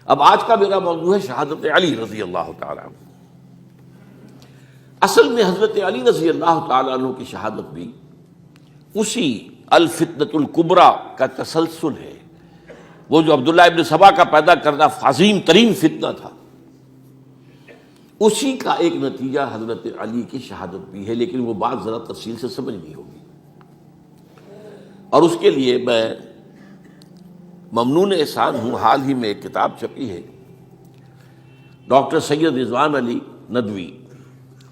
اب آج کا میرا موضوع ہے شہادت علی رضی اللہ تعالیٰ عنہ۔ اصل میں حضرت علی رضی اللہ تعالیٰ عنہ کی شہادت بھی اسی الفتنۃ الکبریٰ کا تسلسل ہے۔ وہ جو عبداللہ ابن سبا کا پیدا کردہ عظیم ترین فتنہ تھا، اسی کا ایک نتیجہ حضرت علی کی شہادت بھی ہے، لیکن وہ بات ذرا تفصیل سے سمجھنی ہوگی۔ اور اس کے لیے میں ممنون احسان ہوں، حال ہی میں ایک کتاب چھپی ہے، ڈاکٹر سید رضوان علی ندوی،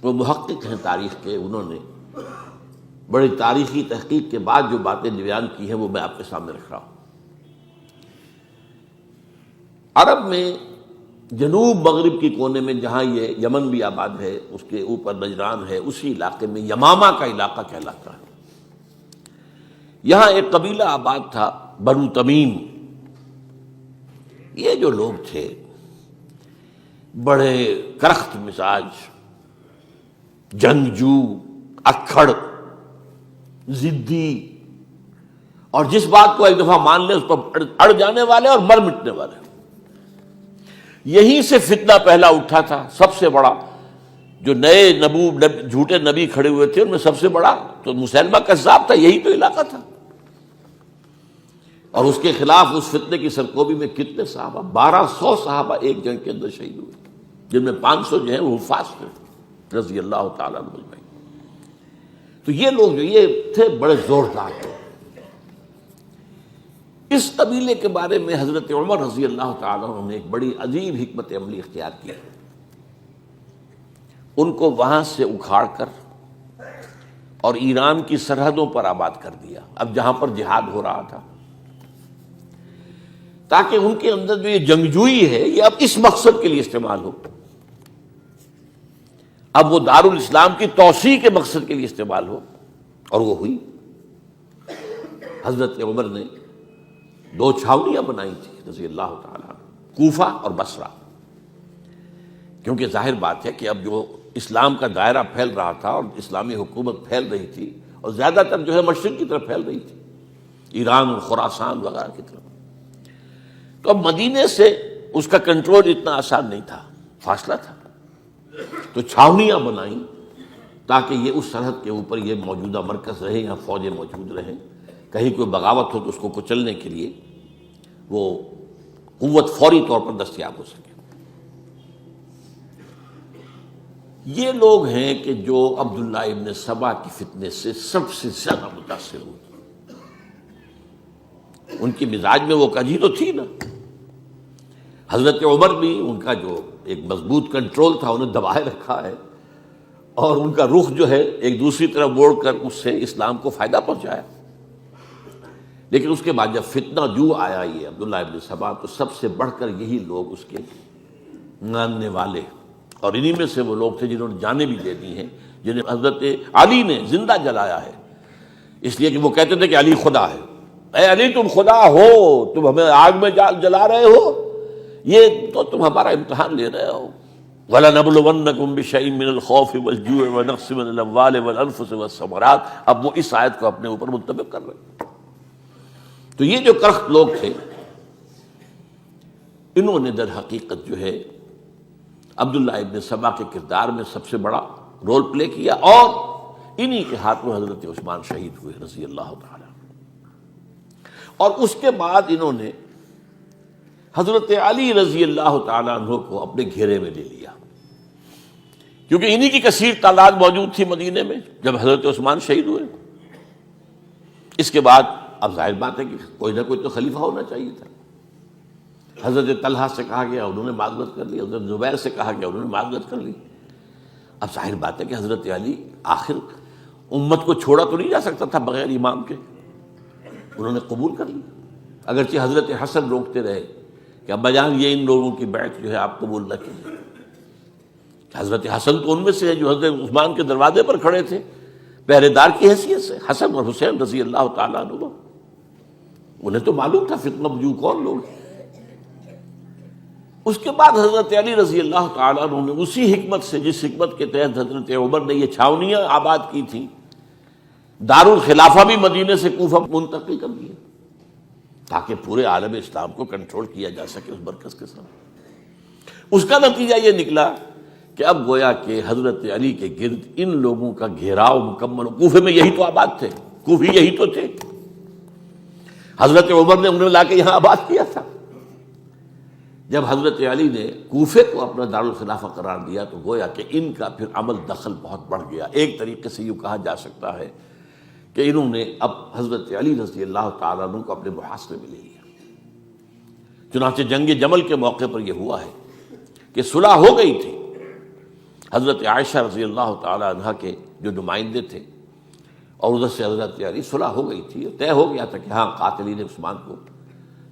وہ محقق ہیں تاریخ کے، انہوں نے بڑی تاریخی تحقیق کے بعد جو باتیں بیان کی ہیں وہ میں آپ کے سامنے رکھ رہا ہوں۔ عرب میں جنوب مغرب کی کونے میں جہاں یہ یمن بھی آباد ہے، اس کے اوپر نجران ہے، اسی علاقے میں یمامہ کا علاقہ کہلاتا ہے۔ یہاں ایک قبیلہ آباد تھا بنو تمیم۔ یہ جو لوگ تھے بڑے کرخت مزاج، جنگجو، اکھڑ، ضدی، اور جس بات کو ایک دفعہ مان لے اس پر اڑ جانے والے اور مر مٹنے والے۔ یہیں سے فتنہ پہلا اٹھا تھا۔ سب سے بڑا جو نئے جھوٹے نبی کھڑے ہوئے تھے ان میں سب سے بڑا تو مسیلمہ کذاب تھا، یہی تو علاقہ تھا۔ اور اس کے خلاف اس فتنے کی سرکوبی میں کتنے صحابہ، 1200 صحابہ ایک جنگ کے اندر شہید ہوئے، جن میں 500 جو ہیں وہ حفاظ تھے رضی اللہ تعالیٰ عنہ اجمعین۔ تو یہ لوگ جو یہ تھے بڑے زوردار تھے۔ اس قبیلے کے بارے میں حضرت عمر رضی اللہ تعالیٰ عنہ نے ایک بڑی عجیب حکمت عملی اختیار کی۔ ان کو وہاں سے اکھاڑ کر اور ایران کی سرحدوں پر آباد کر دیا، اب جہاں پر جہاد ہو رہا تھا، تاکہ ان کے اندر جو یہ جنگجوئی ہے یہ اب اس مقصد کے لیے استعمال ہو، اب وہ دارالاسلام کی توسیع کے مقصد کے لیے استعمال ہو۔ اور وہ ہوئی۔ حضرت عمر نے 2 چھاؤنیاں بنائی تھی رضی اللہ تعالیٰ عنہ، کوفہ اور بصرہ، کیونکہ ظاہر بات ہے کہ اب جو اسلام کا دائرہ پھیل رہا تھا اور اسلامی حکومت پھیل رہی تھی، اور زیادہ تر جو ہے مشرق کی طرف پھیل رہی تھی، ایران اور خراسان وغیرہ کی طرف۔ تو اب مدینے سے اس کا کنٹرول اتنا آسان نہیں تھا، فاصلہ تھا، تو چھاؤنیاں بنائیں تاکہ یہ اس سرحد کے اوپر یہ موجودہ مرکز رہے، یہاں فوجیں موجود رہیں، کہیں کوئی بغاوت ہو تو اس کو کچلنے کے لیے وہ قوت فوری طور پر دستیاب ہو سکے۔ یہ لوگ ہیں کہ جو عبداللہ ابن سبا کی فتنے سے سب سے زیادہ متاثر ہوئے۔ ان کی مزاج میں وہ کجی تو تھی نا۔ حضرت عمر بھی ان کا جو ایک مضبوط کنٹرول تھا انہیں دبائے رکھا ہے، اور ان کا رخ جو ہے ایک دوسری طرف موڑ کر اس سے اسلام کو فائدہ پہنچایا۔ لیکن اس کے بعد جب فتنہ جو آیا یہ عبداللہ ابن سبا، تو سب سے بڑھ کر یہی لوگ اس کے ماننے والے، اور انہی میں سے وہ لوگ تھے جنہوں نے جانیں بھی دے دی ہیں، جنہیں حضرت علی نے زندہ جلایا ہے، اس لیے کہ وہ کہتے تھے کہ علی خدا ہے۔ اے علی تم خدا ہو، تم ہمیں آگ میں جلا رہے ہو، یہ تو تم ہمارا امتحان لے رہے ہو۔ وَلَنَبْلُوَنَّكُمْ بِشَيْءٍ مِّنَ الْخَوْفِ وَالْجُوعِ وَنَقْصٍ مِّنَ الْأَمْوَالِ وَالْأَنفُسِ وَالثَّمَرَاتِ۔ اب وہ اس آیت کو اپنے اوپر منطبق کر رہے ہیں۔ تو یہ جو کرخت لوگ تھے، انہوں نے در حقیقت جو ہے عبداللہ ابن سبا کے کردار میں سب سے بڑا رول پلے کیا، اور انہی کے ہاتھوں حضرت عثمان شہید ہوئے رضی اللہ تعالیٰ۔ اور اس کے بعد انہوں نے حضرت علی رضی اللہ تعالیٰ عنہ کو اپنے گھیرے میں لے لیا، کیونکہ انہی کی کثیر تعداد موجود تھی مدینے میں جب حضرت عثمان شہید ہوئے۔ اس کے بعد اب ظاہر بات ہے کہ کوئی نہ کوئی تو خلیفہ ہونا چاہیے تھا۔ حضرت طلحہ سے کہا گیا، انہوں نے معذرت کر لی، حضرت زبیر سے کہا گیا، انہوں نے معذرت کر لی۔ اب ظاہر بات ہے کہ حضرت علی آخر امت کو چھوڑا تو نہیں جا سکتا تھا بغیر امام کے، انہوں نے قبول کر لی، اگرچہ حضرت حسن روکتے رہے کہ ابا جان یہ ان لوگوں کی بیعت جو ہے آپ قبول نہ کیجیے۔ حضرت حسن تو ان میں سے ہے جو حضرت عثمان کے دروازے پر کھڑے تھے پہرے دار کی حیثیت سے، حسن اور حسین رضی اللہ تعالیٰ عنہ، انہیں تو معلوم تھا فتنہ جو کون لوگ ہیں۔ اس کے بعد حضرت علی رضی اللہ تعالیٰ عنہ نے اسی حکمت سے، جس حکمت کے تحت حضرت عمر نے یہ چھاونیاں آباد کی تھیں، دارالخلافہ بھی مدینے سے کوفہ منتقل کر دیا۔ تاکہ پورے عالم اسلام کو کنٹرول کیا جا سکے اس مرکز کے ساتھ۔ اس کا نتیجہ یہ نکلا کہ اب گویا کہ حضرت علی کے گرد ان لوگوں کا گھیراؤ مکمل، کوفے میں یہی تو آباد تھے، کوفی یہی تو تھے، حضرت عمر نے انہیں لا کے یہاں آباد کیا تھا۔ جب حضرت علی نے کوفے کو اپنا دارالخلافہ قرار دیا تو گویا کہ ان کا پھر عمل دخل بہت بڑھ گیا۔ ایک طریقے سے یوں کہا جا سکتا ہے کہ انہوں نے اب حضرت علی رضی اللہ تعالیٰ عنہ کو اپنے محاصرے میں لے لیا۔ چنانچہ جنگ جمل کے موقع پر یہ ہوا ہے کہ صلح ہو گئی تھی، حضرت عائشہ رضی اللہ تعالیٰ عنہ کے جو نمائندے تھے اور ادھر سے حضرت علی، صلح ہو گئی تھی، طے ہو گیا تھا کہ ہاں قاتلین عثمان کو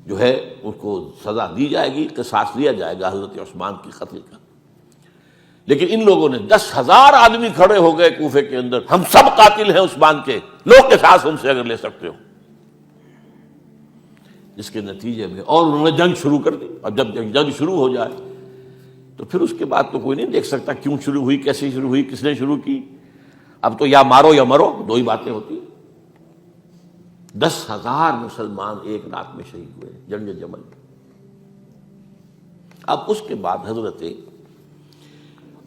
جو ہے اس کو سزا دی جائے گی، قصاص لیا جائے گا حضرت عثمان کی قتل کا۔ لیکن ان لوگوں نے 10,000 آدمی کھڑے ہو گئے کوفے کے اندر، ہم سب قاتل ہیں عثمان کے، لو قصاص ان سے اگر لے سکتے ہو، جس کے نتیجے میں اور انہوں نے جنگ شروع کر دی۔ اور جب جنگ شروع ہو جائے تو پھر اس کے بعد تو کوئی نہیں دیکھ سکتا کیوں شروع ہوئی، کیسے شروع ہوئی، کس نے شروع کی۔ اب تو یا مارو یا مرو، دو ہی باتیں ہوتی ہیں۔ 10,000 مسلمان ایک رات میں شہید ہوئے جنگ جمل میں۔ اب اس کے بعد حضرت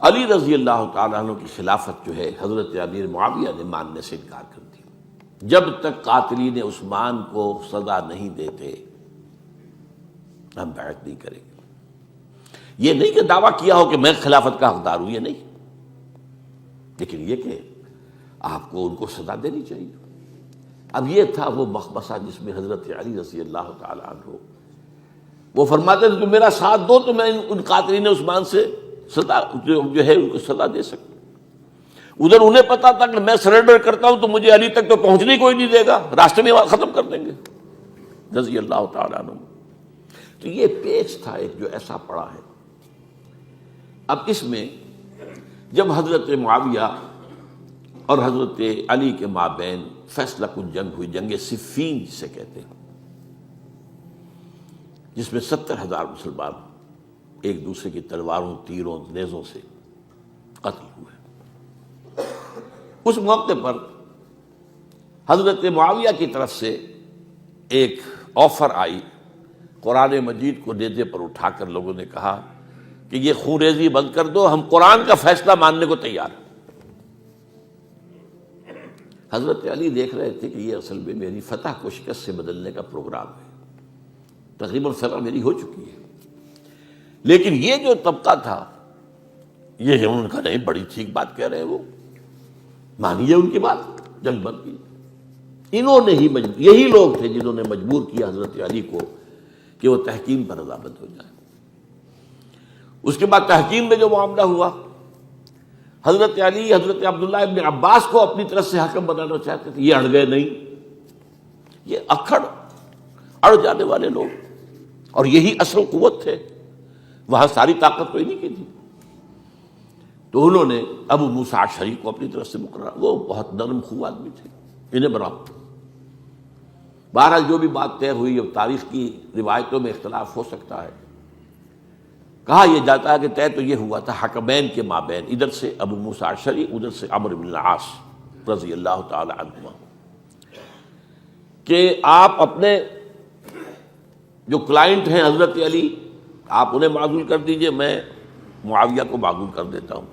علی رضی اللہ تعالیٰ عنہ کی خلافت جو ہے حضرت امیر معاویہ نے ماننے سے انکار کر دیا۔ جب تک قاتلین عثمان کو سزا نہیں دیتے ہم بیعت نہیں کریں گے۔ یہ نہیں کہ دعویٰ کیا ہو کہ میں خلافت کا حقدار ہوں، یہ نہیں، لیکن یہ کہ آپ کو ان کو سزا دینی چاہیے۔ اب یہ تھا وہ مخمصہ جس میں حضرت علی رضی اللہ تعالیٰ عنہ وہ فرماتے تھے کہ میرا ساتھ دو تو میں ان قاتلین عثمان سے سزا جو ہے ان کو سزا دے سکتا۔ ادھر انہیں پتا تھا کہ میں سرنڈر کرتا ہوں تو مجھے علی تک تو پہنچنے کوئی نہیں دے گا، راستے میں ختم کر دیں گے رضی اللہ تعالیٰ عنہ۔ تو یہ پیچ تھا ایک جو ایسا پڑا ہے۔ اب اس میں جب حضرت معاویہ اور حضرت علی کے مابین فیصلہ کن جنگ ہوئی، جنگ صفین جسے کہتے ہیں، جس میں 70,000 مسلمان ایک دوسرے کی تلواروں، تیروں، نیزوں سے قتل ہوئے۔ اس موقع پر حضرت معاویہ کی طرف سے ایک آفر آئی، قرآن مجید کو نیزے پر اٹھا کر لوگوں نے کہا کہ یہ خونریزی بند کر دو، ہم قرآن کا فیصلہ ماننے کو تیار ہیں۔ حضرت علی دیکھ رہے تھے کہ یہ اصل میں میری فتح کو شکست سے بدلنے کا پروگرام ہے، تقریباً فتح میری ہو چکی ہے، لیکن یہ جو طبقہ تھا یہ انہوں نے کہا نہیں بڑی ٹھیک بات کہہ رہے ہیں، وہ مانیے ان کی بات، جنگ بند کی۔ انہوں نے ہی یہی لوگ تھے جنہوں نے مجبور کیا حضرت علی کو کہ وہ تحکیم پر رضامند ہو جائے۔ اس کے بعد تحکیم میں جو معاملہ ہوا، حضرت علی حضرت عبداللہ ابن عباس کو اپنی طرف سے حکم بنانا چاہتے تھے، یہ اڑ گئے نہیں، یہ اڑ جانے والے لوگ، اور یہی اصل قوت تھے، وہاں ساری طاقت تو انہی کی تھی۔ تو انہوں نے ابو موسیٰ اشعری کو اپنی طرف سے مقررہ، وہ بہت نرم خو آدمی تھے، انہیں بنا۔ بہرحال جو بھی بات طے ہوئی، اب تاریخ کی روایتوں میں اختلاف ہو سکتا ہے، کہا یہ جاتا ہے کہ طے تو یہ ہوا تھا حکمین کے مابین، ادھر سے ابو موسیٰ اشعری، ادھر سے عمرو بن العاص رضی اللہ تعالی عنہما، کہ آپ اپنے جو کلائنٹ ہیں حضرت علی آپ انہیں معزول کر دیجئے، میں معاویہ کو معزول کر دیتا ہوں،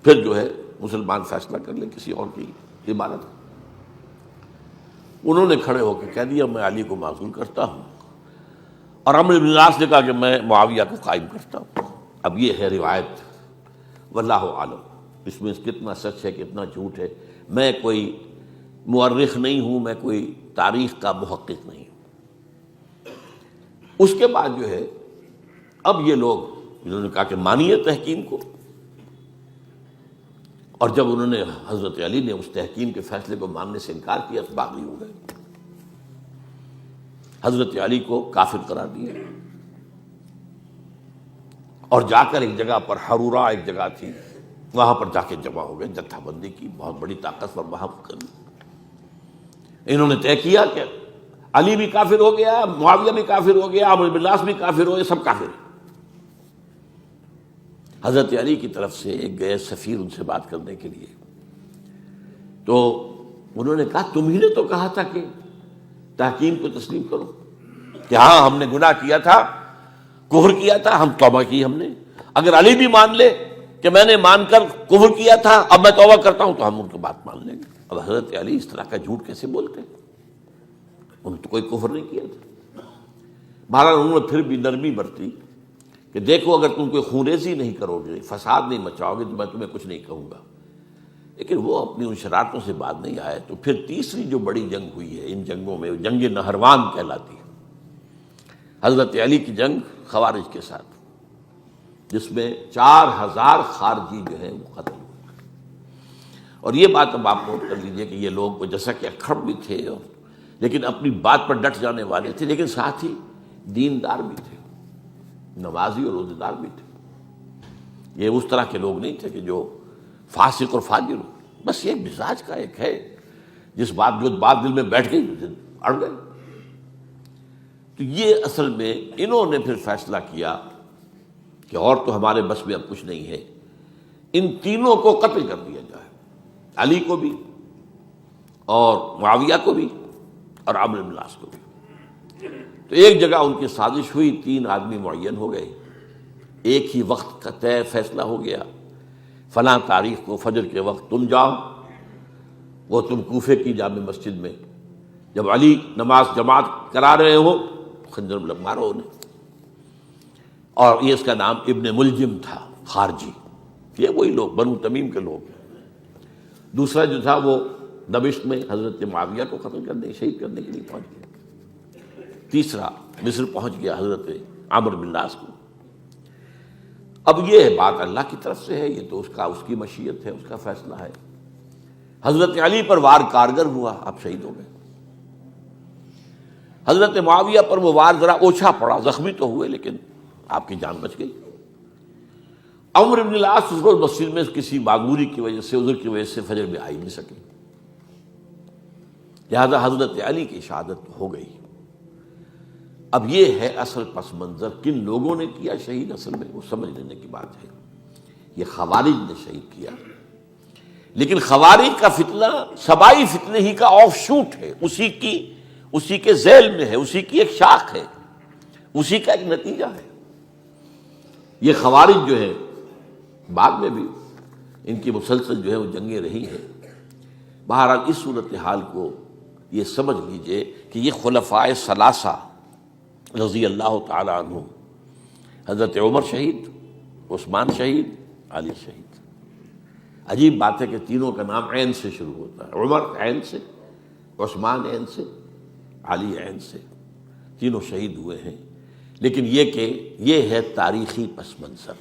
پھر جو ہے مسلمان فیصلہ کر لیں کسی اور کی عبادت۔ انہوں نے کھڑے ہو کے کہہ دیا میں علی کو معزول کرتا ہوں، اور عمرو بن العاص نے کہا کہ میں معاویہ کو قائم کرتا ہوں۔ اب یہ ہے روایت، واللہ عالم اس میں کتنا سچ ہے کتنا جھوٹ ہے، میں کوئی مورخ نہیں ہوں، میں کوئی تاریخ کا محقق نہیں ہوں۔ اس کے بعد جو ہے اب یہ لوگ انہوں نے کہا کہ مانیے تحکیم کو، اور جب انہوں نے حضرت علی نے اس تحکیم کے فیصلے کو ماننے سے انکار کیا تو باغی ہو گئے، حضرت علی کو کافر قرار دیا، اور جا کر ایک جگہ پر حرورہ ایک جگہ تھی وہاں پر جا کے جمع ہو گئے، جتھا بندی کی، بہت بڑی طاقت پر وہاں کر انہوں نے طے کیا کہ علی بھی کافر ہو گیا، معاویہ بھی کافر ہو گیا، عمرو بن العاص بھی کافر ہو گئے، سب کافر ہیں۔ حضرت علی کی طرف سے ایک گئے سفیر ان سے بات کرنے کے لیے، تو انہوں نے کہا تم ہی نے تو کہا تھا کہ تحکیم کو تسلیم کرو، کہ ہاں ہم نے گناہ کیا تھا، کفر کیا تھا، ہم توبہ کی ہم نے. اگر علی بھی مان لے کہ میں نے مان کر کفر کیا تھا اب میں توبہ کرتا ہوں تو ہم ان کی بات مان لیں گے. اب حضرت علی اس طرح کا جھوٹ کیسے بولتے ہیں؟ انہوں نے تو کوئی کفر نہیں کیا تھا. بہرحال انہوں نے پھر بھی نرمی برتی کہ دیکھو اگر تم کوئی خونریزی نہیں کرو گے، فساد نہیں مچاؤ گے تو میں تمہیں کچھ نہیں کہوں گا. لیکن وہ اپنی ان شرارتوں سے بعد نہیں آئے. تو پھر تیسری جو بڑی جنگ ہوئی ہے ان جنگوں میں، جنگ نہروان کہلاتی ہے، حضرت علی کی جنگ خوارج کے ساتھ، جس میں 4000 خارجی جو ہیں وہ قتل ہوئے. اور یہ بات اب آپ نوٹ کر لیجئے کہ یہ لوگ جیسا کہ اکھڑ بھی تھے لیکن اپنی بات پر ڈٹ جانے والے تھے، لیکن ساتھ ہی دیندار بھی تھے، نمازی اور روزے دار بھی تھے. یہ اس طرح کے لوگ نہیں تھے کہ جو فاسق اور فاجر ہو. بس یہ مزاج کا ایک ہے، جو بات دل میں بیٹھ گئی اڑ گئے. تو یہ اصل میں انہوں نے پھر فیصلہ کیا کہ اور تو ہمارے بس میں اب کچھ نہیں ہے، ان تینوں کو قتل کر دیا جائے، علی کو بھی اور معاویہ کو بھی اور عمرو بن العاص کو بھی. تو ایک جگہ ان کی سازش ہوئی، 3 آدمی معین ہو گئے، ایک ہی وقت کا طے فیصلہ ہو گیا، فلاں تاریخ کو فجر کے وقت تم جاؤ، وہ تم کوفے کی جامع مسجد میں جب علی نماز جماعت کرا رہے ہو خنجر مارو انہیں. اور یہ اس کا نام ابن ملجم تھا، خارجی، یہ وہی لوگ بنو تمیم کے لوگ. دوسرا جو تھا وہ دمشق میں حضرت معاویہ کو قتل کرنے شہید کرنے کے لیے پہنچ گیا. تیسرا مصر پہنچ گیا حضرت عمرو بن العاص کو. اب یہ بات اللہ کی طرف سے ہے، یہ تو اس کی مشیت ہے، اس کا فیصلہ ہے. حضرت علی پر وار کارگر ہوا، آپ شہید ہو گئے. حضرت معاویہ پر وہ وار ذرا اوچھا پڑا، زخمی تو ہوئے لیکن آپ کی جان بچ گئی. عمرو بن العاص اس روز مسجد میں کسی معذوری کی وجہ سے، عذر کی وجہ سے فجر میں آئی نہیں سکے، لہذا حضرت علی کی شہادت ہو گئی. اب یہ ہے اصل پس منظر، کن لوگوں نے کیا شہید اصل میں وہ سمجھ لینے کی بات ہے. یہ خوارج نے شہید کیا، لیکن خوارج کا فتنہ سبائی فتنے ہی کا آف شوٹ ہے، اسی کے ذیل میں ہے، اسی کی ایک شاخ ہے، اسی کا ایک نتیجہ ہے. یہ خوارج جو ہے بعد میں بھی ان کی مسلسل جو ہے وہ جنگیں رہی ہیں. بہرحال اس صورتحال کو یہ سمجھ لیجئے کہ یہ خلفائے ثلاثہ رضی اللہ تعالی عنہ، حضرت عمر شہید، عثمان شہید، علی شہید. عجیب بات ہے کہ تینوں کا نام عین سے شروع ہوتا ہے، عمر عین سے، عثمان عین سے، علی عین سے. تینوں شہید ہوئے ہیں. لیکن یہ کہ یہ ہے تاریخی پس منظر.